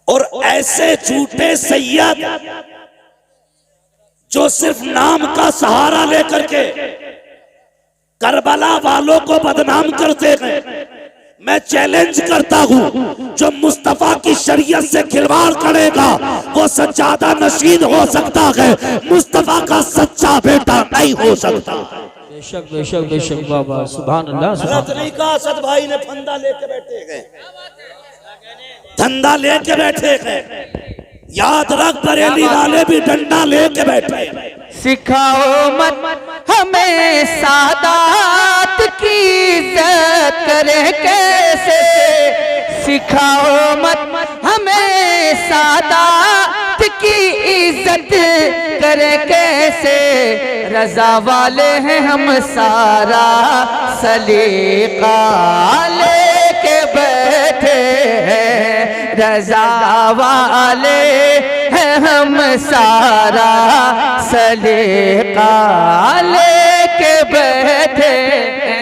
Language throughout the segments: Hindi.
और ऐसे झूठे सैयद जो सिर्फ नाम का सहारा लेकर के करबला वालों को बदनाम करते हैं, मैं चैलेंज करता हूं जो मुस्तफा की शरीयत से खिलवाड़ करेगा वो सज्जादा नशीन हो सकता है, मुस्तफा का सच्चा बेटा नहीं हो सकता। बेशक बेशक बेशक बाबा, सुभान अल्लाह। गलत नहीं कहा, सद भाई ने फंदा लेके बैठे गए, धंधा लेके बैठे गए। याद रख बरेली वाले भी डंडा लेके बैठे। सिखाओ मत हमें सादात की इज्जत करे कैसे, सिखाओ मत हमें सादात की इज्जत करे कैसे। रजा वाले हैं हम सारा सलीका लेके बैठे हैं, रजा वाले हैं हम सारा सलीका लेके बैठे हैं।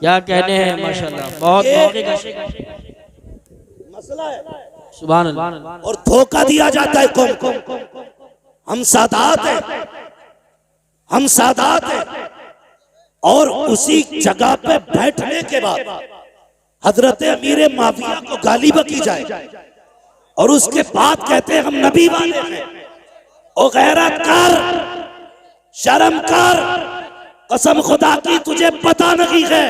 क्या कहने हैं माशाल्लाह, बहुत मौके का मसला है, सुभान अल्लाह। और धोखा दिया जाता है कौम को। हम सादात हैं, हम सादात हैं, और उसी जगह पे बैठने के बाद हजरत अमीर माविया को गाली बकी जाए और उसके बाद कहते हैं हम नबी वाले हैं। ओ गैरत कर, शर्म कर, कसम खुदा की तुझे पता नहीं है,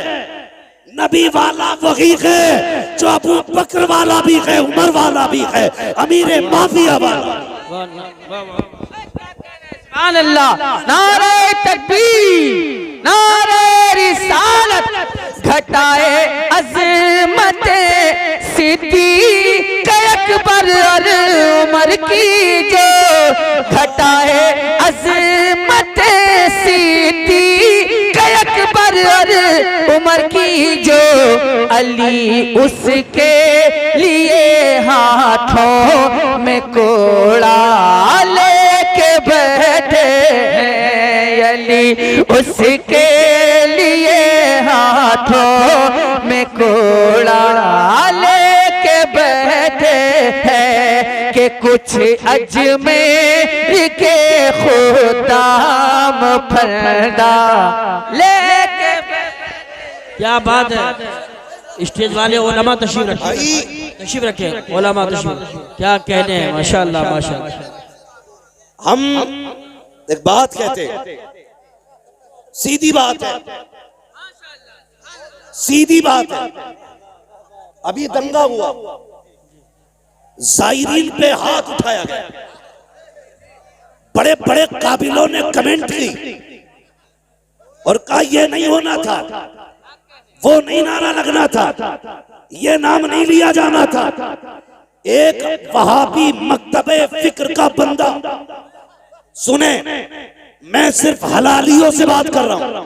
नबी वाला वही है जो अबू बकर वाला भी है, उमर वाला भी है, अमीर माविया वाला। सुभान अल्लाह। नारे तकबीर, नारे रिसालत, घटाए अज़मत सिद्दीक़ अकबर और उमर की जो, घटाए अज़मत सिद्दीक़ अकबर और उमर की जो। अली उसके लिए हाथों में कोड़ा लेके बैठे हैं, अली उसके लिए हाथों में कोड़ा लेके बैठे हैं कि कुछ अजमेर के खुदाम फरदा लेके। क्या बात है, स्टेज वाले उलमा तशरीफ रखे, तशरीफ रखे, उलमा तशरीफ। क्या कहने हैं माशाल्लाह माशाल्लाह। हम एक बात कहते हैं, सीधी बात है, सीधी बात है। अभी दंगा हुआ, जायरीन पे हाथ उठाया गया, बड़े बड़े काबिलों ने कमेंट की और कहा यह नहीं होना था, वो नहीं नारा लगना था, ये नाम नहीं लिया जाना था। एक वहाबी मकतबे फिक्र का बंदा, सुने मैं सिर्फ हलालियों से बात कर रहा हूं,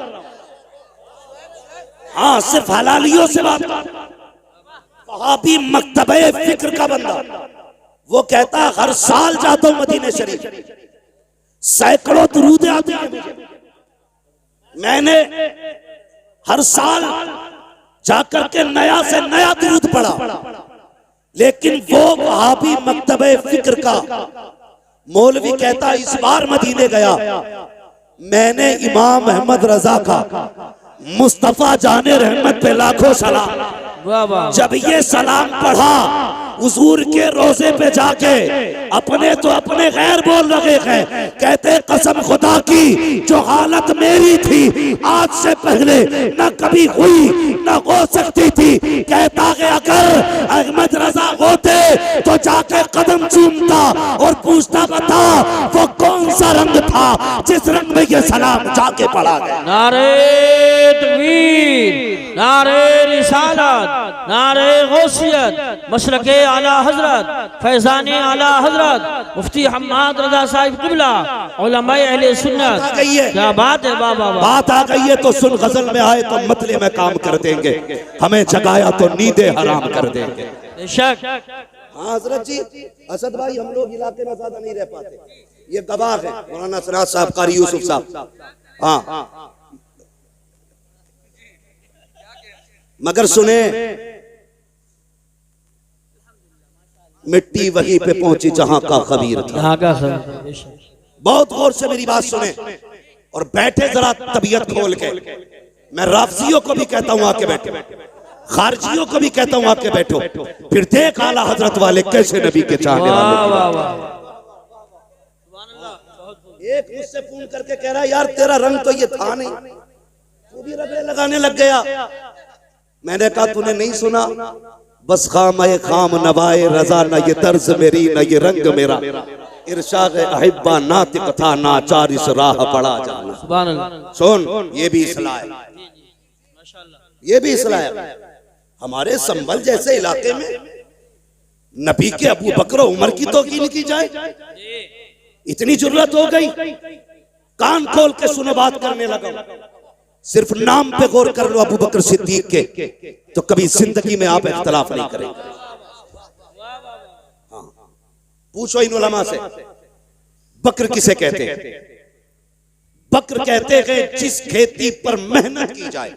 हाँ सिर्फ हलालियों से बात कर रहा हूं। वहाबी मकतबे फिक्र का बंदा, वो कहता हर साल जाता हूं मदीने शरीफ, सैकड़ों दुरूद आते हैं मुझे, मैंने हर साल जाकर के नया से नया दुरूद पढ़ा, लेकिन वो वहाबी मकतबे फिक्र का मौलवी कहता इस बार मदीने गया, मैंने इमाम अहमद रजा का मुस्तफा जाने रहमत पे लाखों सलाम, जब ये सलाम पढ़ा हुजूर के रोजे पे जाके अपने तो अपने गैर बोल रहे हैं, कहते कसम खुदा की जो हालत मेरी थी आज से पहले न कभी हुई न हो सकती थी। कहता है अगर अहमद रजा होते तो जाके कदम चूमता और पूछता बता वो कौन सा रंग था जिस रंग में ये सलाम जाके पढ़ा गया। नारे तकबीर, नारे रिसालत, नारे गौसियत, मसलके आला हजरत, फैजाने आला हजरत, मुफ्ती हम्माद रजा साहिब किबला, उलमाए अहले सुन्नत। क्या बात है बाबा, बात आ गई है तो सुन, गजल में आए तो मतले में काम कर देंगे, हमें जगाया तो नींदे हराम कर देंगे। बेशक। हाँ हजरत जी, असद भाई हम लोग इलाके में ज्यादा नहीं रह पाते, ये गवाह है मौलाना सराज साहब, कारी यूसुफ साहब। हाँ मगर सुने मिट्टी वहीं पे पहुंची जहां का खबीर था। यहाँ का सब बहुत गौर से मेरी बात सुने और बैठे जरा तबीयत खोल के। मैं राफजियों को भी कहता हूं आके बैठो, खारजियों को भी कहता हूं आके बैठो, फिर देख आला हजरत वाले कैसे नबी के चाहने वाले। एक मुझसे फोन करके कह रहा है यार तेरा रंग तो ये था नहीं, तू भी रगड़े लगाने लग गया। मैंने कहा तूने नहीं सुना, बस खाम खाम नवाए रजा, न ये तर्ज मेरी न ये रंग मेरा, इरशाद अहिब्बा नातिक था नाचार इस राह पड़ा जाना। सुन ये भी इसलाह है, ये भी इसलाह है। हमारे संभल जैसे इलाके में नबी के अबू बकर उमर की तौकीन की जाए, इतनी जरूरत हो गई। कान खोल के सुनो, बात करने लगा। सिर्फ नाम पे गौर कर लो अबू बकर सिद्दीक के, तो कभी जिंदगी में आप इख्तलाफ नहीं करेंगे। हाँ, पूछो इन उलमा से बकर किसे कहते हैं? बकर कहते हैं जिस खेती पर मेहनत की जाए,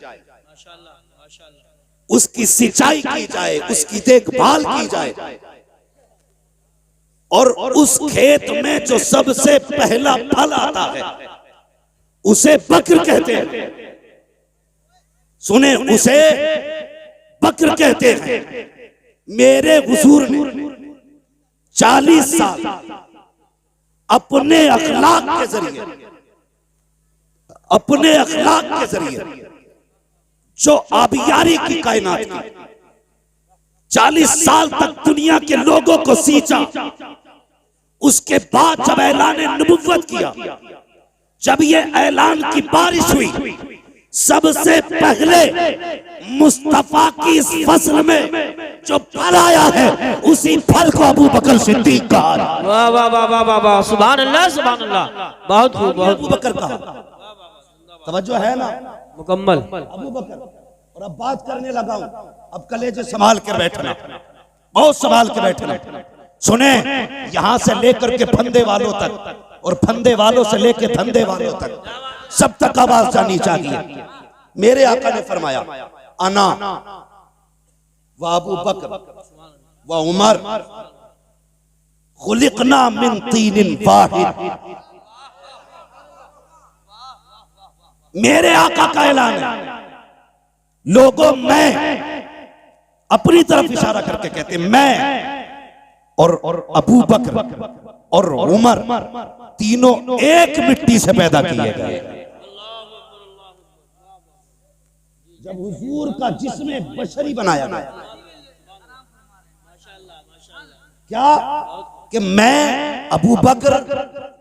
उसकी सिंचाई की जाए, उसकी देखभाल की जाए, और उस खेत में जो सबसे पहला फल आता है उसे बकर कहते हैं। सुने, उसे बकर कहते हैं। मेरे हुजूर ने 40 साल अपने अखलाक के जरिए, अपने अखलाक के जरिए जो आबियारी की कायनात की, 40 साल तक दुनिया के लोगों को सींचा। उसके बाद जब ऐलान नबुव्वत किया, जब ये ऐलान की बारिश हुई, सबसे पहले मुस्तफा की इस फसल में जो फल आया है उसी फल को अबू बकर सिद्दीक कहा। वाह वाह वाह वाह वाह वाह, सुभान अल्लाह सुभान अल्लाह, बहुत खूब, बहुत अबू बकर कहा। तवज्जो है ना? मुकम्मल अबू बकर। और अब बात करने लगा हूं, अब कलेजे संभाल कर बैठना, बहुत संभाल के बैठना। सुने, यहां से लेकर के फंदे वालों तक और फंदे वालों से लेकर धंधे वालों तक सब तक आवाज जानी चाहिए। मेरे आका ने फरमाया, अना व अबू बकर व उमर खुलिकना मिन तीनिन वाहिद। मेरे आका का ऐलान है। लोगों, मैं अपनी तरफ इशारा करके कहते, मैं और अबू बकर और उमर तीनों एक मिट्टी से पैदा किए गए। जब हुजूर का जिस्म बशरी बनाया गया, क्या कि मैं, अबू बकर,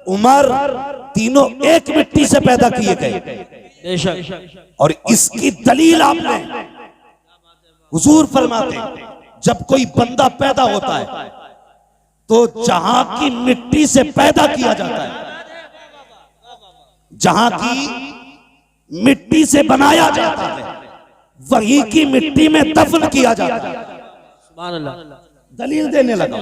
उमर तीनों एक मिट्टी से पैदा किए गए। और इसकी दलील आपने, हुजूर फरमाते जब कोई बंदा पैदा होता है तो जहां की मिट्टी से पैदा किया जाता है, जहां की मिट्टी से बनाया जाता है, वहीं की मिट्टी में दफन किया जाता है। सुभान अल्लाह। दलील देने लगा।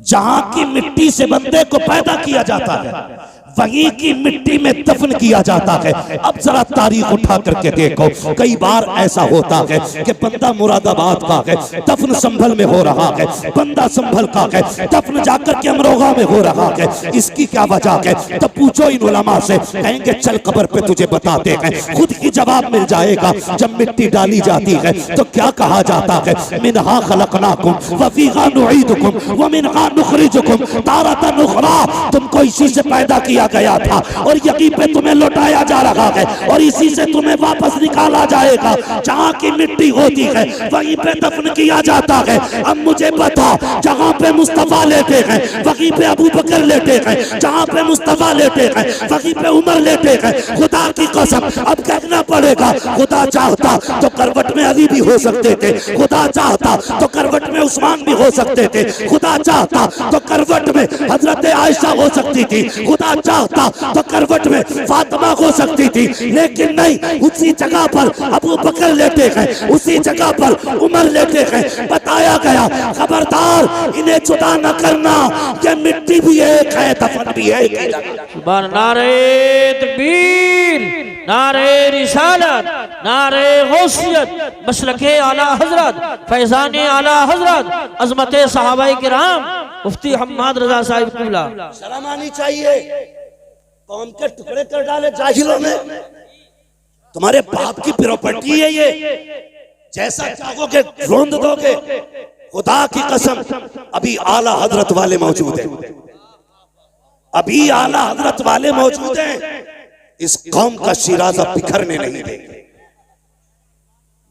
जहां की मिट्टी से बंदे को पैदा किया जाता है वहीं की मिट्टी में दफन किया जाता है। अब जरा तारीख उठा करके देखो, कई बार ऐसा होता है कि बंदा मुरादाबाद का है, दफन संभल में हो रहा है, बंदा संभल का है, दफन जाकर के अमरोहा में हो रहा है। इसकी क्या वजह है? तब पूछो इन उलमा से, कहेंगे चल कब्र पे तुझे बताते हैं, खुद ही जवाब मिल जाएगा। जब मिट्टी डाली जाती है तो क्या कहा जाता है? मिनहा खलकनाकुम व फीहा नुईदुकुम व मिनहा नुखरिजुकुम तारतन उखरा। तुमको इसी से पैदा किया गया था और यहीं पे तुम्हें लौटाया जा रहा है और इसी से तुम्हें वापस निकाला जाएगा। जहां की मिट्टी होती है वहीं पे दफन किया जाता है। अब मुझे बता, जहां पे मुस्तफा लेटे हैं वहीं पे अबू बकर लेटे हैं, जहां पे मुस्तफा लेटे हैं वहीं पे उमर लेटे हैं। खुदा की कसम, अब कहना पड़ेगा, खुदा चाहता तो करवट में अली भी हो सकते थे, खुदा चाहता तो करवट में उस्मान भी हो सकते थे, खुदा चाहता तो करवट में हजरत आयशा हो सकती थी, खुदा चाहता तो करवट में फातिमा हो सकती थी, लेकिन नहीं, उसी जगह पर अबू बकर लेटे हैं, उसी जगह पर उमर लेटे हैं। बताया गया, खबरदार इन्हें जुदा न करना, ये मिट्टी भी एक है, दफन भी एक है। सुभान नारे तकबीर, नारे रिसालत, नारे गौसियत, मसलके आला हजरत, फैजान आला हजरत, अजमत सहाबाए किराम, मुफ्ती हम्माद रजा साहिब क़िबला। शर्म आनी चाहिए। कौम के टुकड़े कर डाले जाहिलों ने। तुम्हारे बाप की प्रॉपर्टी है ये, जैसा चाहोगे रोंद दोगे। खुदा की कसम, अभी आला हजरत वाले मौजूद हैं, अभी आला हजरत वाले मौजूद हैं। इस कौम का शिराजा बिखरने नहीं देंगे,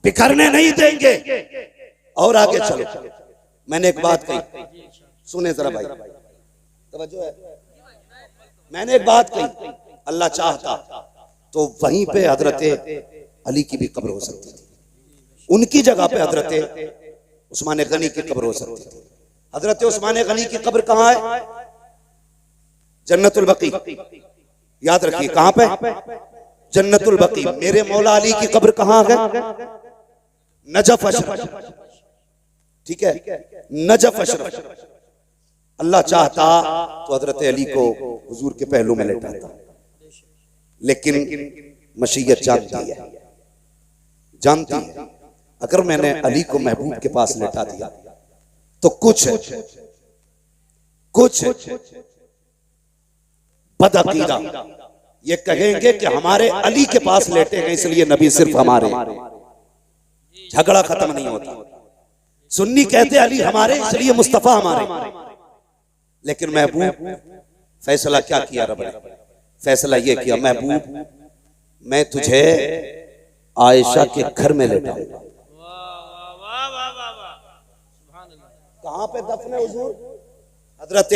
बिखरने नहीं देंगे। और आगे चलो, मैंने एक बात कही, सुने जरा भाई, तवज्जो है। मैंने एक बात कही, अल्लाह चाहता तो वहीं पे हजरत अली की भी कब्र हो सकती थी, उनकी जगह पे हजरत उस्मान गनी की कब्र हो सकती थी। हजरत उस्मान गनी की कब्र कहां है? जन्नतुल बकी। याद रखिए, कहां पे? जन्नतुल बकी। मेरे मौला अली की कब्र कहां है? नजफ अशरफ। ठीक है, नजफ अशरफ। अल्लाह चाहता तो हजरत अली को हुजूर के पहलू में लेटाता, लेकिन मशीयत जानती है, जानती है अगर मैंने अली को महबूब के पास लेटा दिया तो कुछ बदअकीदा ये कहेंगे कि हमारे अली के पास लेटे हैं इसलिए नबी सिर्फ हमारे। झगड़ा खत्म नहीं होता। सुन्नी कहते अली हमारे इसलिए मुस्तफा हमारे, लेकिन महबूब फैसला क्या किया रब ने? फैसला ये किया, महबूब मैं तुझे आयशा के घर में लेटाऊंगा। कहां पे दफन है हुजूर? हजरत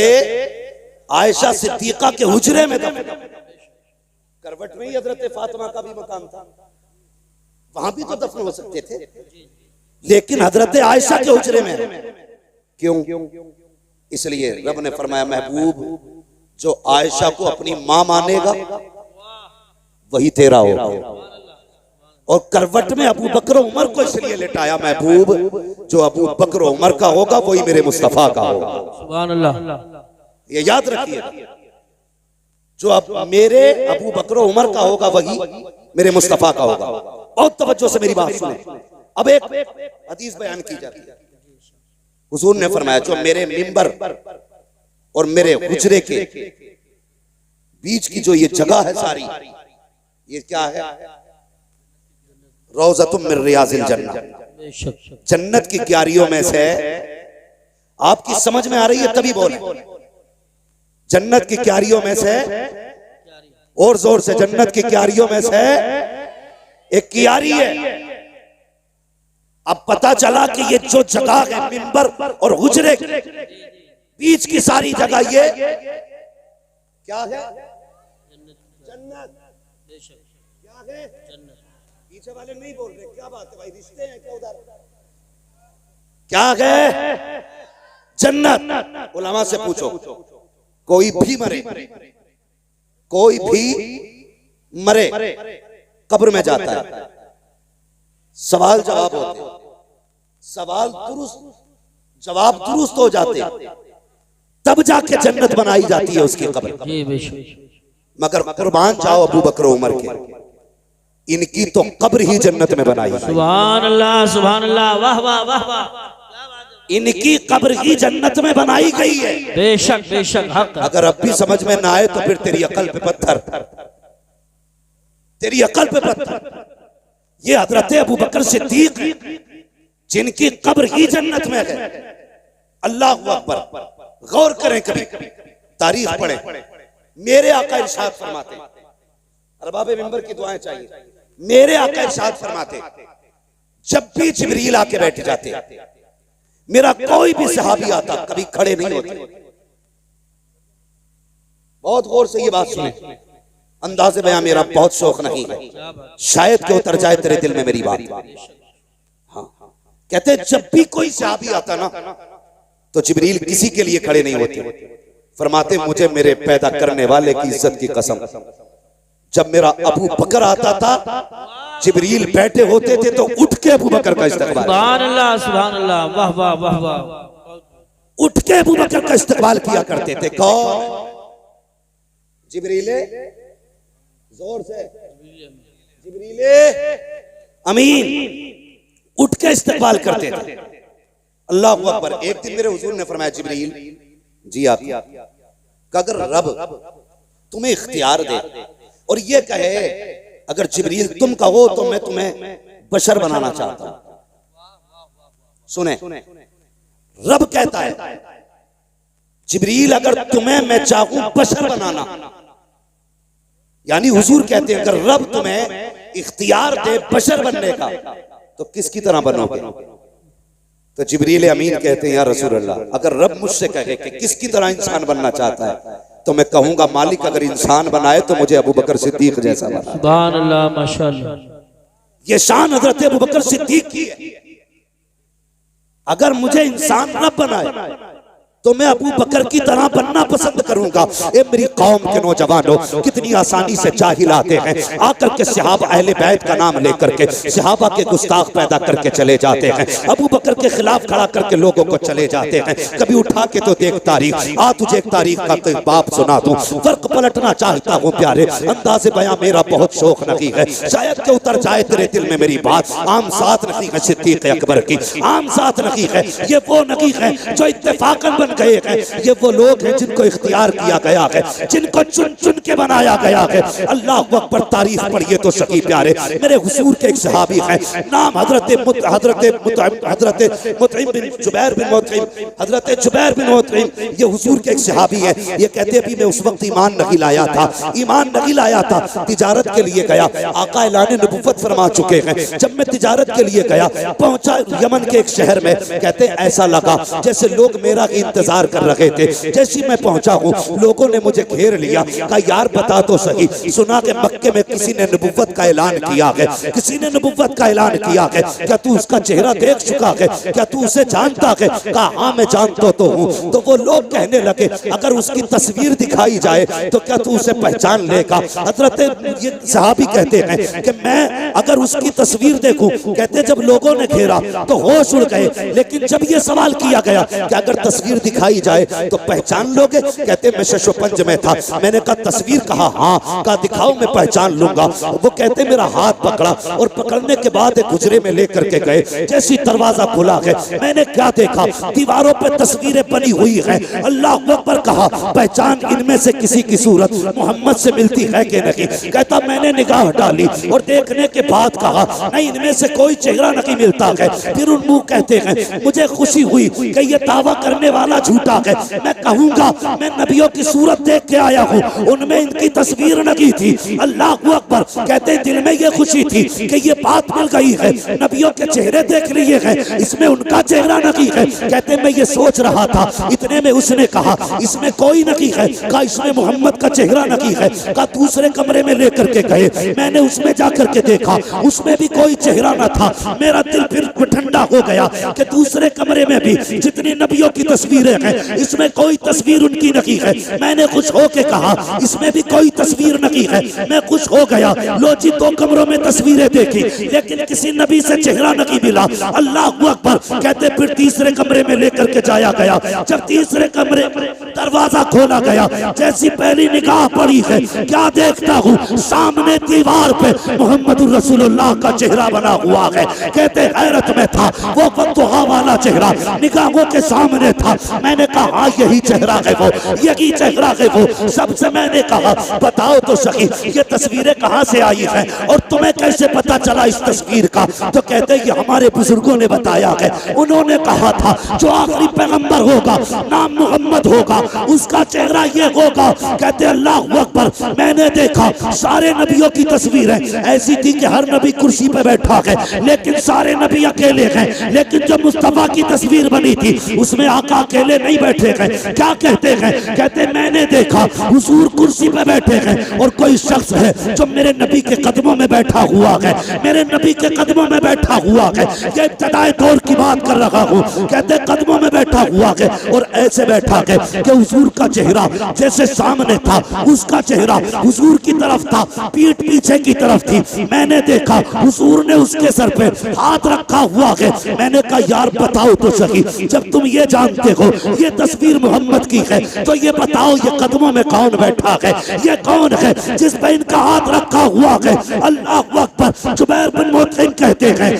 आयशा सिद्दीका के हुजरे में दफन। करवट में ही हजरत फातिमा का भी मकान था, वहां भी तो दफन हो सकते थे, लेकिन हजरत आयशा के हुजरे में। क्यों? इसलिए रब ने फरमाया महबूब जो आयशा को अपनी मां मानेगा वही तेरा होगा। और करवट में अबू बकर उमर को इसलिए लेटाया महबूब जो अबू बकर उमर का होगा वही मेरे मुस्तफा का होगा। सुभान अल्लाह। ये याद रखिए, जो अब मेरे अबू बकर उमर का होगा वही मेरे मुस्तफा का होगा। बहुत तवज्जो से मेरी बात सुने। अब एक हदीस बयान की जाती है, हुजूर ने फरमाया जो मेरे मिंबर और मेरे हुजरे के बीच की जो ये जगह है सारी, ये क्या है? रौज़तुम मिन रियाज़िल जन्नह, जन्नत की क्यारियों में से। आपकी समझ में आ रही है तभी बोले, जन्नत की क्यारियों में से, और जोर से, जन्नत की क्यारियों में से एक क्यारी है। अब पता चला कि ये जो जगह है मिंबर और हुजरे के बीच की सारी जगह ये क्या है? जन्नत। क्या है? पीछे वाले नहीं बोल रहे, क्या बात है भाई, रिश्ते हैं क्या उधर? क्या है? जन्नत। उलमा से पूछो, कोई भी मरे, कोई भी मरे कब्र में जाता है, सवाल जवाब होते, सवाल दुरुस्त जवाब दुरुस्त हो जाते, तब जाके जन्नत बनाई जाती है उसकी कब्र। मगर कुर्बान जाओ अबू बकर उमर के, इनकी तो कब्र ही जन्नत में बनाई। सुभान अल्लाह, सुभान अल्लाह, वाह वाह वाह वाह। इनकी कब्र ही जन्नत में बनाई गई है। बेशक बेशक हक। अगर अब भी समझ में ना आए तो फिर तेरी अकल पे पत्थर, तेरी अकल पे पत्थर। ये हजरत अबू बकर सिद्दीक जिनकी कब्र ही जन्नत में है। अल्लाह अकबर। गौर करें, कभी तारीख पढ़ें। मेरे आका इरशाद फरमाते, अरबाब मिंबर की दुआएं चाहिए। मेरे आका इरशाद फरमाते, जब भी जिब्रील आके बैठ जाते, मेरा कोई भी सहाबी आता कभी खड़े नहीं होते। बहुत गौर से ये बात सुने, अंदाज़े बयां मेरा बहुत शौक नहीं है, शायद कि उतर जाए तेरे दिल में मेरी बात। हाँ, कहते जब भी कोई सहाबी आता ना तो जिब्रील किसी के लिए खड़े नहीं होते। फरमाते मुझे मेरे पैदा करने वाले की इज्जत की कसम, जब मेरा अबू बकर आता था जिब्रील बैठे होते थे तो उठ के अबू बकर का इस्तकबाल। सुभान अल्लाह, सुभान अल्लाह, वाह वाह वाह वाह। उठ के अबू बकर का इस्तकबाल किया करते थे। कौन? जिब्रील। जोर से जिब्रीले अमीन उठ के इस्तकबाल करते थे। अल्लाह अकबर। एक दिन मेरे हुजूर ने फरमाया, जिब्रील जी आप अगर रब तुम्हें इख्तियार दे और ये कहे अगर जिब्रील तुम कहो तो मैं तुम्हें बशर बनाना चाहता हूं। सुने, रब कहता है जिब्रील अगर तुम्हें मैं चाहूं बशर बनाना, यानी हुजूर कहते हैं अगर रब तुम्हें इख्तियार दे बशर बनने का तो किसकी तरह बनोगे? तो जिब्रील अमीन कहते हैं या रसूल अल्लाह अगर रब मुझसे कहे कि किसकी तरह इंसान बनना चाहता है तो मैं कहूंगा मालिक अगर इंसान बनाए तो मुझे अबू बकर सिद्दीक जैसा बना। सुभान अल्लाह, माशाअल्लाह। ये शान हजरत अबू बकर सिद्दीक की है। अगर मुझे इंसान रब बनाए तो मैं अबू बकर की तरह बनना पसंद करूंगा। ए मेरी कौम के नौजवानों, कितनी आसानी से जाहिल आते हैं, आकर के सहाबा अहले बैत का नाम लेकर के सहाबा के गुस्ताख पैदा करके चले जाते हैं, अबू बकर के खिलाफ खड़ा करके लोगों को चले जाते हैं। कभी उठा के तो देख तारीख, आ तुझे एक तारीख का कोई बाप सुना दूं, फर्क पलटना चाहता हूं प्यारे, अंदाज़े बयां मेरा बहुत शौक नहीं है, शायद के उतर जाए तेरे दिल में मेरी बात। आम साथ नहीं है सिद्दीक अकबर की, आम साथ नहीं है, ये वो नहीं है जो इत्तेफाकन बन गए हैं, ये वो लोग हैं जिनको इख्तियार किया गया है, जिनको चुन चुन के बनाया गया है। अल्लाह अकबर। तारीफ पढ़िए तो सही प्यारे। मेरे हुजूर के एक सहाबी हैं, नाम हजरत मुतइम बिन जुबैर बिन मुतइम, हजरत जुबैर बिन मुतइम, ये हुजूर के एक सहाबी हैं। ये कहते अभी मैं उस वक्त ईमान नहीं लाया था, ईमान नहीं लाया था, तिजारत के लिए गया, आका ऐलान नबुव्वत फरमा चुके हैं। जब मैं तिजारत के लिए गया, पहुंचा यमन के एक शहर में, कहते ऐसा लगा जैसे लोग मेरा इंतजार कर रहे थे। जैसी मैं पहुंचा हूं लोगों ने मुझे घेर लिया, कहा यार बता तो सही, सुना कि मक्के में किसी ने नबुव्वत का ऐलान किया है, किसी ने नबुव्वत का ऐलान किया है, क्या तू उसका चेहरा देख चुका है, क्या तू उसे जानता है? कहा हाँ मैं जानता तो हूं। तो वो लोग कहने लगे अगर उसकी तस्वीर दिखाई जाए तो क्या तू उसे पहचान लेगा? हजरत ये सहाबी कहते हैं कि मैं अगर उसकी तस्वीर देखूं, कहते जब लोगों ने घेरा तो होश उड़ गए, लेकिन जब ये सवाल किया गया कि अगर तस्वीर दिखाई जाए तो पहचान लोगे? कहते मैं शशोपंज में था, मैंने कहा तस्वीर? कहा हाँ। कहा दिखाओ मैं पहचान लूंगा। वो कहते मेरा हाथ पकड़ा और पकड़ने के बाद एक हुजरे में लेकर के गए। जैसी दरवाजा खुला है मैंने क्या देखा, दीवारों पे तस्वीरें बनी हुई है। अल्लाह अकबर। कहा पहचान इनमें से किसी की सूरत मोहम्मद से मिलती है कि नहीं? कहता मैंने निगाह डाली और देखने के बाद कहा नहीं इनमें से कोई चेहरा नहीं मिलता है। फिर उन मुंह कहते हैं मुझे खुशी हुई कि ये दावा करने वाला झूठा है, मैं कहूंगा मैं नबियों की सूरत देख के आया हूँ, उनमें इनकी तस्वीर नहीं थी। अल्लाह अकबर। कहते दिल में ये खुशी थी कि ये बात मिल गई है, नबियों के चेहरे देख लिए हैं, इसमें उनका चेहरा नहीं है। कहते मैं ये सोच रहा था, इतने में उसने कहा इसमें कोई नहीं है, कहा इसमें मोहम्मद का चेहरा नहीं है। कहा दूसरे कमरे में लेकर के गए, मैंने उसमें जाकर के देखा, उसमें भी कोई चेहरा न था। मेरा दिल फिर ठंडा हो गया कि दूसरे कमरे में भी जितनी नबियों की तस्वीरें हैं इसमें कोई तस्वीर उनकी नहीं है। मैंने खुश होके कहा इसमें भी कोई तस्वीर नहीं है। मैं खुश हो गया, लो जी 2 कमरों में तस्वीरें देखी लेकिन किसी नबी से चेहरा नहीं मिला। अल्लाह अकबर। कहते फिर तीसरे कमरे में लेकर के जाया गया। जब तीसरे कमरे दरवाजा खोला गया, जैसी पहली निगाह पड़ी है क्या देखता हूँ, सामने दीवार पे मोहम्मद रसूलुल्लाह का चेहरा बना हुआ है। कहते हैरत में था, वो बददुआ वाला चेहरा निगाहों के सामने था। मैंने कहा हाँ यही चेहरा है वो, यही चेहरा है वो। सबसे मैंने कहा बताओ तो सही ये तस्वीरें कहाँ से आई हैं और तुम्हें कैसे पता चला इस तस्वीर का? तो कहते ये हमारे बुजुर्गों ने बताया है, उन्होंने कहा था जो आखिरी पैगंबर होगा नाम मोहम्मद होगा, उसका चेहरा ये होगा। कहते अल्लाह अकबर। मैंने देखा सारे नबियों की तस्वीरें ऐसी थी कि हर नबी कुर्सी पे बैठा है लेकिन सारे नबी अकेले हैं। लेकिन जब मुस्तफा की तस्वीर बनी थी उसमें आका अकेले नहीं बैठे हैं। क्या कहते हैं? कहते मैंने देखा हुजूर कुर्सी पे बैठे हैं और कोई शख्स है जो मेरे नबी के कदमों में बैठा हुआ है, मेरे नबी के कदमों में बैठा हुआ है। ये इब्तिदाई दौर की बात कर रहा हूँ। कहते कदमों में बैठा हुआ है और ऐसे बैठा है कि हुजूर का चेहरा जैसे सामने था, उसका चेहरा हुजूर की तरफ था, पीठ पीछे की तरफ थी। मैंने देखा हुजूर ने उसके सर पे हाथ रखा हुआ है। मैंने कहा यार बताओ तो सही, जब तुम ये जानते हो ये तस्वीर मोहम्मद की है, तो ये बताओ ये कदमों में कौन बैठा है? ये कौन है जिस पे इनका हाथ रखा हुआ है? अल्लाह अकबर। जुबैर बिन मुतइम कहते हैं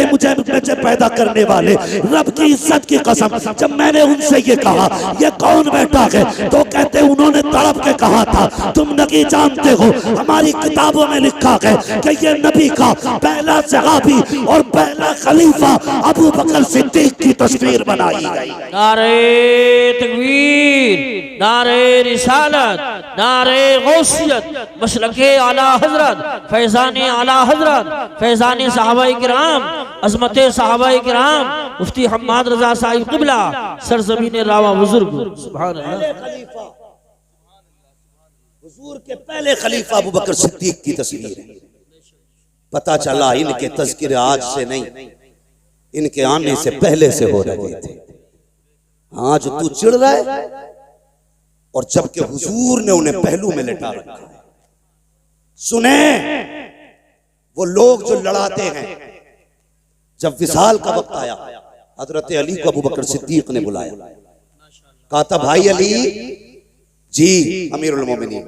मुझे पैदा करने वाले रब की इज्जत की कसम, जब मैंने उनसे ये कहा ये कौन बैठा है, तो कहते उन्होंने तड़प के कहा था तुम नहीं जानते हो, हमारी किताबों में लिखा है कि ये नबी का पहला सहाबी और पहला खलीफा अबू बकर सिद्दीक की तस्वीर बनाई गई। नारे तकबीर, नारे रिसालत, नारे गौसियत, मसलके आला हजरत, फैज़ाने आला हजरत, फैज़ाने सहाबाए किराम, अज़मते सहाबाए किराम, मुफ्ती हम्माद रज़ा साहिब क़िबला, सरज़मीन रावा बुजुर्ग। सुभान अल्लाह। हुजूर के पहले खलीफा अबू बकर सिद्दीक की तस्वीर है। पता चला इनके तज़किरे आज से नहीं, इनके आने से पहले से हो रहे थे। आज तू चिढ़ रहा है, और जबकि हुजूर ने उन्हें पहलू में लिटा रखा है। सुने वो लोग जो लड़ाते हैं, जब विसाल का वक्त आया हजरत अली को अबू बकर सिद्दीक ने बुलाया, कहा था भाई अली जी अमीरुल मोमिनीन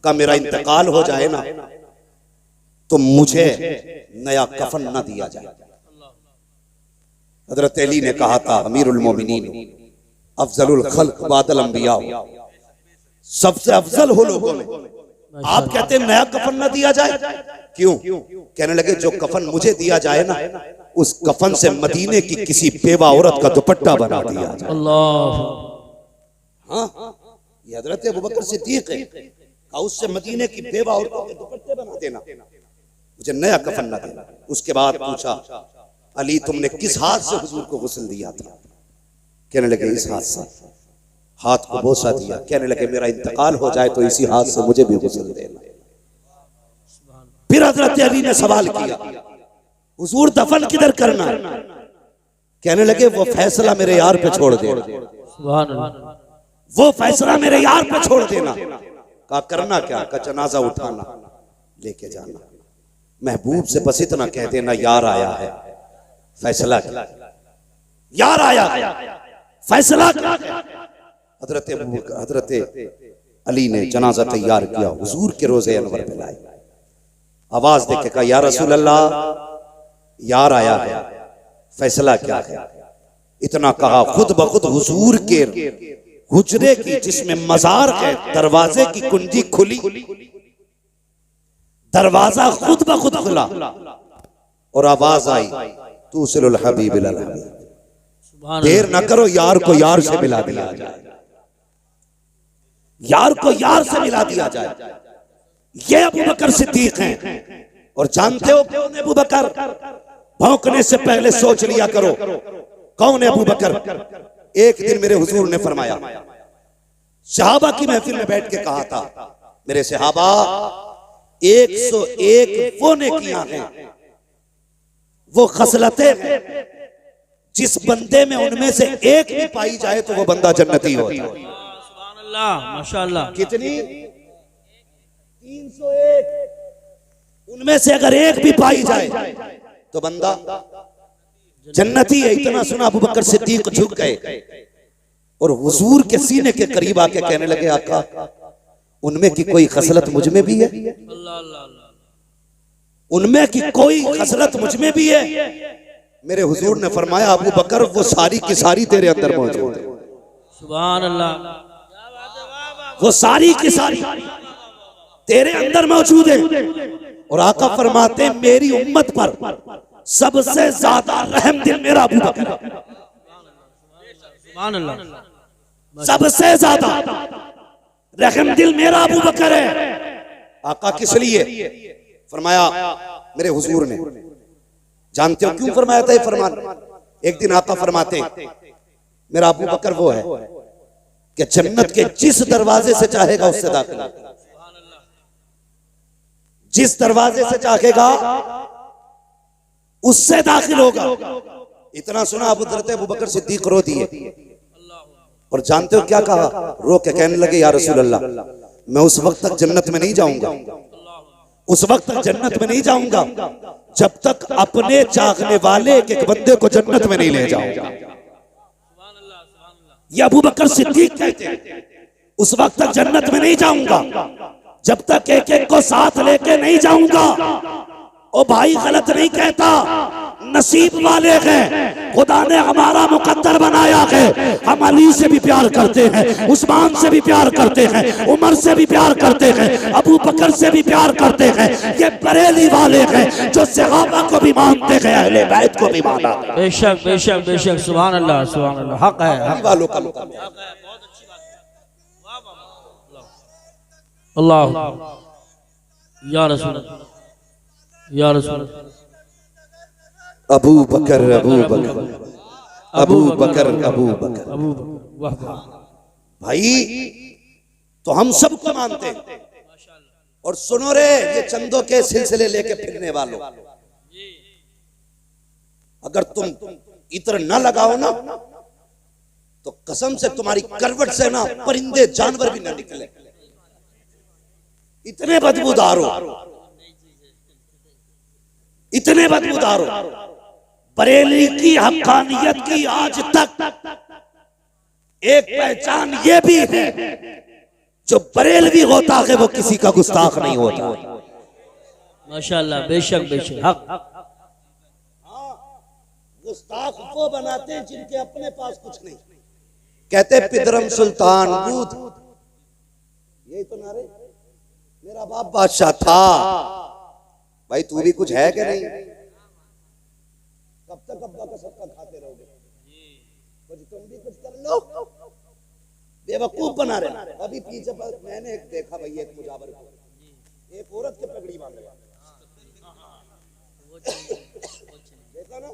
का मेरा इंतकाल हो जाए ना तो मुझे नया कफन ना दिया जाए। हजरत अली ने कहा था अमीरुल मोमिनीन अफजलुल खल्क बादल अंबिया, सबसे अफजल हो लोगों में, आप कहते हैं नया कफन ना दिया जाए? क्यों? कहने लगे जो कफन मुझे दिया जाए ना, उस कफन से मदीने की किसी बेवा औरत का दुपट्टा बना दिया जाए। अल्लाह। हाँ, ये हजरत अबू बकर सिद्दीक है, उससे मदीने की बेवा औरतों के दुपट्टे बना देना, मुझे नया कफन ना देना। उसके बाद पूछा अली तुमने किस हाथ से हुजूर को गुस्ल दिया था? कहने लगे इस हाथ से। हाथ को बोसा दिया, कहने लगे मेरा इंतकाल हो जाए तो इसी हाथ से मुझे भी गुस्ल देना। फिर हजरत अली ने सवाल किया हुजूर दफन किधर करना? कहने लगे वो फैसला मेरे यार पे छोड़ देना। सुभान अल्लाह। वो फैसला मेरे यार पे छोड़ देना। कहा करना क्या? का जनाजा उठाना, लेके जाना। महबूब से बस इतना कह देना यार आया है, फैसला क्या? यार आया है, फैसला क्या? हजरत अली ने जनाजा तैयार किया, हुजूर के रोजे अनवर पे लाए, आवाज देके कहा या रसूल अल्लाह यार आया है, फैसला क्या है? इतना कहा खुद ब खुद हुजूर के हुजरे की जिसमें मजार है दरवाजे की कुंजी खुली, दरवाजा खुद ब खुद खुला और आवाज आई तूसिलुल हबीब इलल हबीब, देर न करो यार को यार से मिला दिया जाए, यार को यार से मिला दिया जाए। ये अबू बकर सिद्दीक हैं। और जानते हो कौन है अबू बकर? भौंकने से पहले सोच लिया करो कौन है अबू बकर। एक दिन मेरे हुजूर ने फरमाया, सहाबा की महफिल में बैठ के कहा था मेरे सहाबा 101 वो नेकियां हैं, वो खसलतें हैं, जिस बंदे में उनमें से एक भी पाई जाए तो वो बंदा जन्नती होता है। सुभान अल्लाह, माशाअल्लाह। कितनी? 301। उनमें से अगर एक भी पाई जाए तो बंदा जन्नती है। इतना सुना अबू बकर सिद्दीक झुक गए और हुजूर के सीने के करीब आके कहने लगे आका उनमें की कोई खसलत मुझ में भी है? उनमें की कोई खसलत मुझ में भी है? मेरे हुजूर ने फरमाया अबू बकर वो सारी की सारी तेरे अंदर मौजूद है। सुभान अल्लाह। वो सारी की सारी तेरे अंदर मौजूद है। और आका फरमाते हैं मेरी उम्मत पर सबसे ज्यादा रहम दिल मेरा अबू बकर, सुभान अल्लाह। सबसे ज्यादा रहम दिल मेरा अबू बकर है। आका किस लिए? फरमाया मेरे हुजूर ने, जानते हो क्यों फरमाया था ये फरमान? एक दिन आका फरमाते मेरा अबू बकर वो है कि जन्नत के जिस दरवाजे से चाहेगा उससे दाखिल, जिस दरवाजे से चाहेगा उससे दाखिल होगा। इतना सुना अबू बकर सिद्दीक रो दिए। और जानते हो क्या कहा? रो के कहने लगे या रसूल अल्लाह मैं उस वक्त तक जन्नत में नहीं जाऊंगा, उस वक्त तक जन्नत में नहीं जाऊंगा जब तक अपने चाहने वाले एक एक बंदे को जन्नत में नहीं ले जाऊंगा। ये अबू बकर सिद्दीक कहते हैं, उस वक्त तक जन्नत में नहीं जाऊंगा जब तक एक एक को साथ लेके नहीं जाऊंगा। ओ भाई गलत नहीं कहता, नसीब वाले हैं, खुदा ने हमारा मुकद्दर बनाया है। हम अली से भी प्यार करते हैं, उस्मान से भी प्यार करते हैं, उमर से भी प्यार करते हैं, अबू बकर से भी प्यार करते हैं। ये बरेली वाले हैं जो सहाबा को भी मानते हैं, अहले बैत को भी माना। बेशक बेशक बेशक, सुभान अल्लाह सुभान अल्लाह, हक है, हक वालों का मुकाम है। अल्लाह या रसूल या रसूल। अबू बकर अबू बकर अबू बकर अबू बकर। अबू वाह वाह। भाई तो हम सबको मानते हैं। और सुनो रे, ये चंदों के सिलसिले लेके फिरने वालों, अगर तुम इत्र न लगाओ ना तो कसम से तुम्हारी करवट से ना परिंदे जानवर भी न निकले, इतने बदबूदार हो, इतने बदबूदार हो। बरेली की हक्कानियत की आज तक एक पहचान ये भी है, जो बरेलवी होता है वो किसी का गुस्ताख नहीं होता। माशाअल्लाह, बेशक बेशक, हक। गुस्ताख वो बनाते हैं जिनके अपने पास कुछ नहीं। कहते पिदरम सुल्तान बूद, यही तो नारे, मेरा बाप बादशाह था। भाई तू भी कुछ है कि नहीं? कब तक अब्बा का सबका खाते रहोगे? कुछ तुम भी कुछ कर लो, बेवकूफ बना रहे। अभी पीछे मैंने एक देखा भाई, एक मुजावर को, एक औरत के पगड़ी बांध रहा, देखा ना?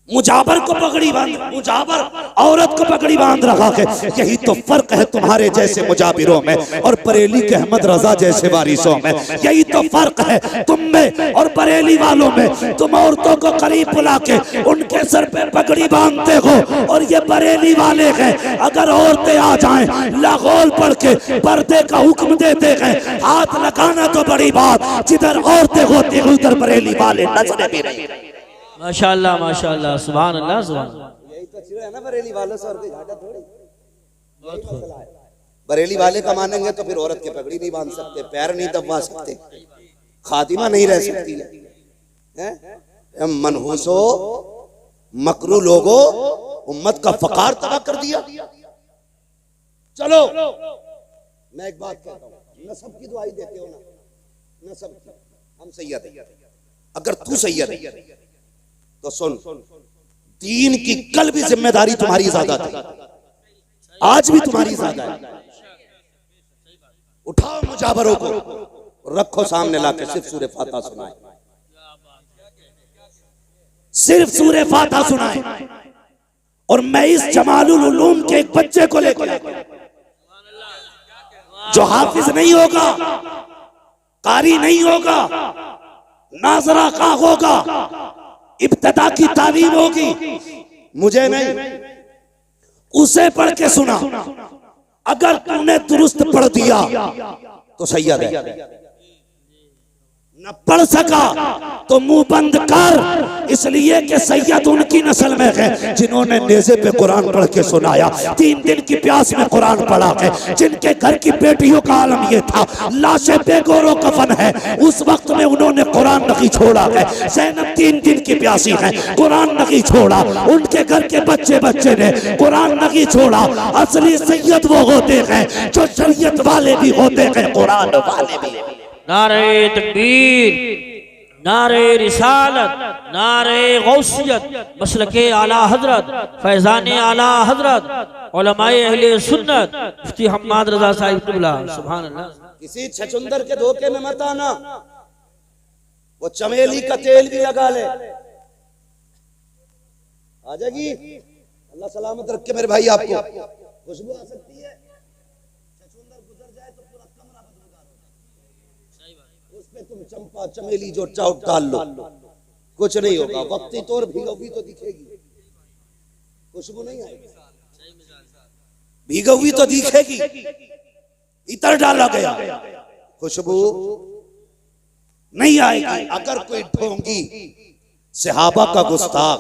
मुजावर को पगड़ी बांध, मुजावर औरत को पगड़ी बांध रखा है। यही तो फर्क है तुम्हारे जैसे मुजाबिरों में और बरेली के अहमद रजा जैसे वारिसों में। यही तो फर्क है तुम में और बरेली वालों में। तुम औरतों को करीब बुला के उनके सर पे पगड़ी बांधते हो, और ये बरेली वाले हैं अगर औरतें आ जाएं लागोल पढ़ के पर्दे का हुक्म देते हैं, हाथ लगाना तो बड़ी बात, जिधर औरतें होती हैं उधर बरेली वाले नजरें भी नहीं। माशाअल्लाह माशाअल्लाह, सुभान अल्लाह सुभान। यही तो चिड़ा है ना बरेली वालों से, और कोई घाटा थोड़ी। यही मसला है। बरेली वाले का मानेंगे तो फिर औरत के पगड़ी नहीं बांध सकते, पैर नहीं दबवा सकते, खातिमा नहीं रह सकती है। मनहूसो मकरू लोगो, उम्मत का फकार तबाह कर दिया। चलो मैं एक बात कहता हूँ, नसब की दुआई देते हो ना, नसब की, हम सैयद हैं। अगर तू सैयद है तो सुन, दीन की कल भी जिम्मेदारी तुम्हारी ज्यादा थी, आज भी तुम्हारी ज्यादा है। उठाओ मुजाबरों को, रखो सामने लाके, सिर्फ सूरे फातिहा सुनाए, सिर्फ सूरे फातिहा सुनाए। और मैं इस जमालुल उलूम के एक बच्चे को लेकर, जो हाफिज नहीं होगा, कारी नहीं होगा, नाजरा का होगा, इब्तदा की तालीम होगी, मुझे नहीं, उसे पढ़ के सुना। अगर तूने दुरुस्त पढ़ दिया तो सैयद है, न पढ़ सका तो मुंह बंद कर, इसलिए कि सैयद उनकी नस्ल में है जिन्होंने नेज़े पे कुरान पढ़ के सुनाया, 3 दिन की प्यास में कुरान पढ़ा है, जिनके घर की बेटियों का आलम ये था, लाशें बेगोरो कफन है, उस वक्त में उन्होंने कुरान नहीं छोड़ा है। ज़ैनब 3 दिन की प्यासी है, कुरान नहीं छोड़ा, उनके घर के बच्चे बच्चे ने कुरान नहीं छोड़ा। असली सैयद वो होते हैं जो शरीयत वाले भी होते हैं, कुरान वाले भी। नारे तकबीर, नारे रिसालत, नारे गौसियत, मसलके आला हजरत, फैज़ाने आला हजरत, उलमाए अहले सुन्नत, मुफ्ती हम्माद रजा साहिब क़िबला, सुभान अल्लाह। किसी छछुंदर के धोखे में मत आना, वो चमेली का तेल भी लगा ले, आ जाएगी। अल्लाह सलामत रखे मेरे भाई, आपको खुशबू आ सकती है, छछुंदर गुजर जाए तो पूरा कमरा बदबूदार हो जाए। उसमें तुम चंपा चमेली जो चाउट डाल लो, कुछ नहीं होगा, वक्ती तौर भीगी तो दिखेगी, खुशबू नहीं आएगी, भीगी तो दिखेगी, इतर डाला गया, खुशबू नहीं आएगी। अगर कोई ढोंगी सहाबा का गुस्ताख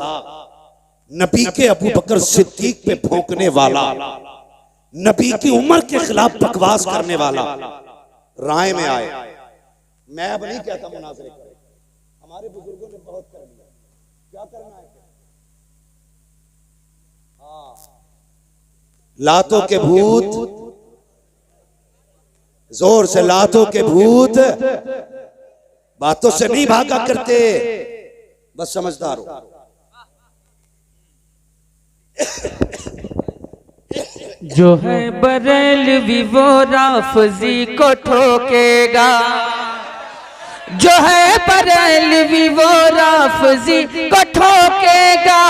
नबी के अबू बकर सिद्दीक पे भौंकने वाला, नबी की उम्र के खिलाफ बकवास करने वाला राय में आए। मैं अब नहीं कहता मुनाजरे करें, हमारे बुजुर्गों ने बहुत कर लिया, क्या करना है? लातों के भूत, जोर से लातों के भूत बातों से नहीं भागा करते, बस समझदार हो। जो है बरेलवी वो राफजी को ठोकेगा, जो है बरेलवी वो राफजी को ठोकेगा,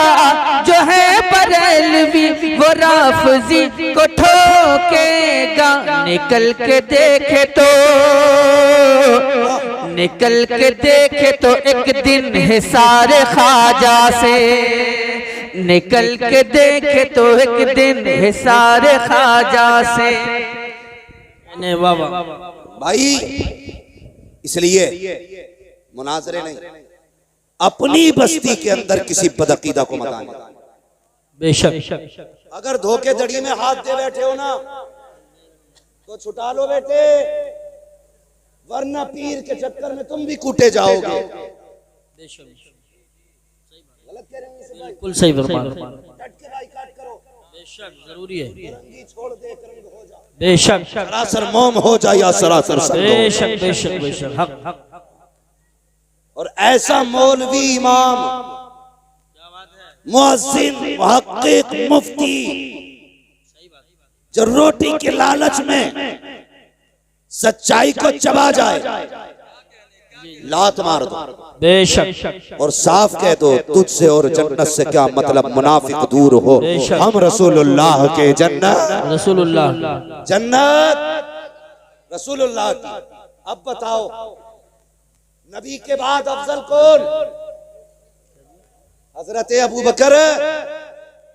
जो है बरेलवी वो राफजी को ठोकेगा। निकल के देखे तो, निकल के देखे तो एक दिन हिसार ख्वाजा से, निकल के देखे तो एक दिन हिसार ख्वाजा से। भाई इसलिए मुनाजरे नहीं, अपनी बस्ती के अंदर किसी बदअकीदा को मत आने। बेशक अगर धोखेधड़ी में हाथ दे बैठे हो ना तो छुटा लो बेटे, वरना पीर के चक्कर में तुम भी कूटे जाओगे। गलत कह रहे हैं, बिल्कुल सही फरमान। कट के बाइकाट करो, बेशक जरूरी है, रंगी छोड़ दे रंग हो जा, बेशक सरासर मोम हो जाए या सरासर संग हो। बेशक बेशक बेशक हक हक। और ऐसा मौलवी, इमाम, मुअज्जिन, मुहक्किक, मुफ्ती जो रोटी के लालच में सच्चाई को चबा जाए, लात मार दो बेशक और साफ कह दो तुझसे और जन्नत से क्या मतलब, मुनाफिक दूर हो, हम रसूलुल्लाह के जन्नत, रसूलुल्लाह जन्नत रसूलुल्लाह की। अब बताओ नबी के बाद अफजल कौन? हजरत अबू बकर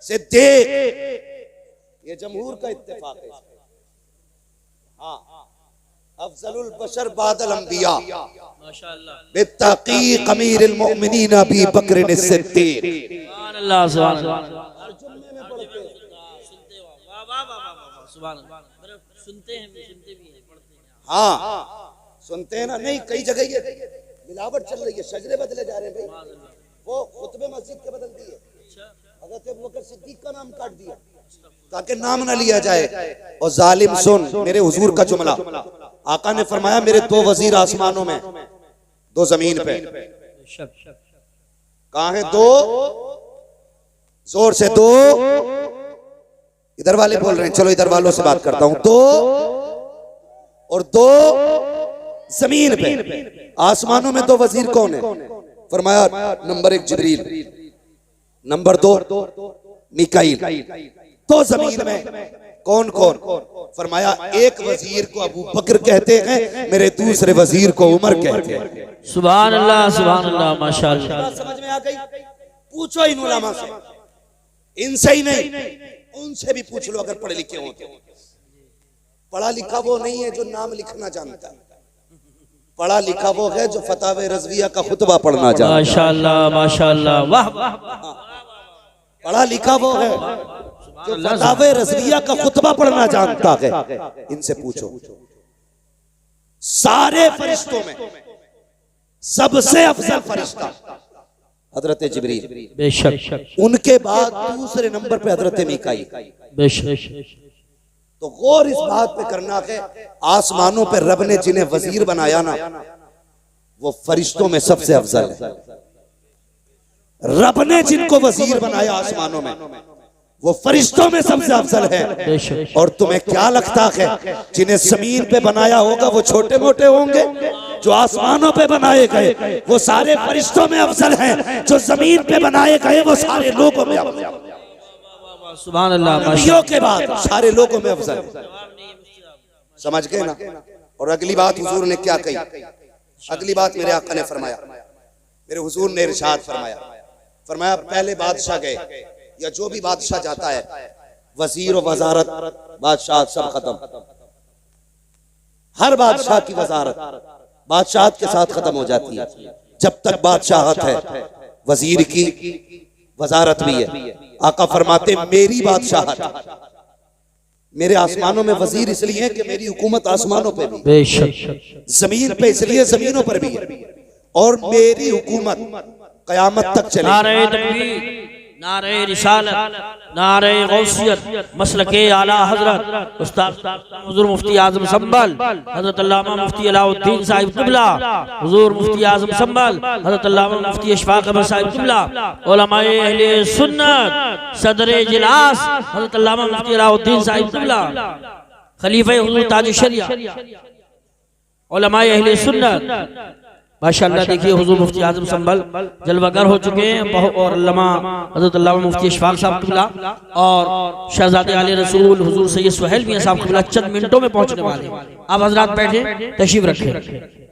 सिद्दीक। ये जमहूर का इत्तेफाक है। हाँ, अफजलुल बशर बादल अंबिया बित्तहकीक अमीरुल मोमिनीन अबी बकर सिद्दीक। सुभान अल्लाह सुभान अल्लाह। सुनते हैं, सुनते भी हैं, पढ़ते हैं। हाँ सुनते हैं ना, नहीं कई जगह ये मिलावट चल रही है, शजरे बदले जा रहे हैं भाई। वो खुतबे मस्जिद के बदल दिए, हज़रत अबू बकर सिद्दीक का नाम काट दिया ताकि नाम ना लिया जाए। और जालिम सुन मेरे हुजूर का जुमला, आका ने फरमाया मेरे दो वजीर आसमानों में, दो जमीन पे। कहाँ है दो? जोर से दो। इधर वाले बोल रहे हैं, चलो इधर वालों से बात करता हूं। दो और दो जमीन पे। आसमानों में दो वजीर कौन है? फरमाया नंबर 1 जिब्रील, नंबर 2 मिकाईल। तो जमीन में कौन कौन? फरमाया एक वजीर को अबू बकर कहते हैं, मेरे दूसरे वजीर को उमर कहते हैं। सुभान अल्लाह सुभान अल्लाह माशाअल्लाह। समझ में आ गई? पूछो इन उलमा से, इनसे ही नहीं उनसे भी पूछ लो अगर पढ़े लिखे हो तो। पढ़ा लिखा वो नहीं है जो नाम लिखना जानता, पढ़ा लिखा वो है जो फतावे रज़विया का खुतबा पढ़ना जानता। माशाअल्लाह माशाअल्लाह, वाह वाह। पढ़ा लिखा वो है जो फतावे रज़विया का खुतबा पढ़ना जानता है। इनसे पूछो। सारे फरिश्तों में सबसे अफजल फरिश्ता हजरत जिब्रील, बेशक। उनके बाद दूसरे नंबर पे हजरत मिकाईल, बेशक। तो गौर इस बात पे करना है, आसमानों पे रब ने जिन्हें वजीर बनाया ना, वो फरिश्तों में सबसे अफजल है। रब ने जिनको वजीर बनाया आसमानों में, वो फरिश्तों में सबसे अफजल है। और तुम्हें क्या लगता है जिन्हें जमीन पे बनाया होगा वो छोटे मोटे होंगे? जो आसमानों पे बनाए गए वो सारे फरिश्तों में अफजल हैं, जो जमीन पे बनाए गए वो सारे लोगों में अफजल। सुभान अल्लाह। नबियों के बाद सारे लोगों में अफजल। समझ गए ना? और अगली बात हुजूर ने क्या कही? अगली बात मेरे आका ने फरमाया, मेरे हुजूर ने इरशाद फरमाया, फरमाया पहले बादशाह गए या जो भी बादशाह जाता है, वजीर और वजारत बादशाह सब खत्म। हर बादशाह की वजारत बादशाह के साथ खत्म हो जाती है। जब तक बादशाहत है वजीर की वजारत भी है। आका फरमाते मेरी बादशाहत, मेरे आसमानों में वजीर इसलिए है कि मेरी हुकूमत आसमानों पे भी, बेशक जमीन पे इसलिए जमीनों पर भी है, और मेरी हुकूमत कयामत तक चलेगी। नारे तकबीर, नारे रिसालत, नारे गौसियत, मसलके आला हजरत उस्ताद हुजूर मुफ्ती आजम संभल हजरत अल्लामा मुफ्ती अलाउद्दीन साहिब क़िबला, हुजूर मुफ्ती आजम संभल हजरत अल्लामा मुफ्ती अशफाक अहमद साहिब क़िबला, उलमाए अहले सुन्नत सदर इजलास हजरत अल्लामा मुफ्ती अलाउद्दीन साहिब क़िबला, खलीफे हुजूर ताज शरिया, उलमाए अहले सुन्नत। माशाअल्लाह देखिए हुजूर मुफ्ती आजम संभल जलवागर हो चुके हैं, और अल्लामा हज़रत अल्लामा मुफ्ती अशफाक साहब क़िबला और शहजादे आले रसूल हुजूर सैयद सुहैल मियां साहब क़िबला चंद मिनटों में पहुंचने वाले हैं। आप हजरात बैठे, तशरीफ रखें।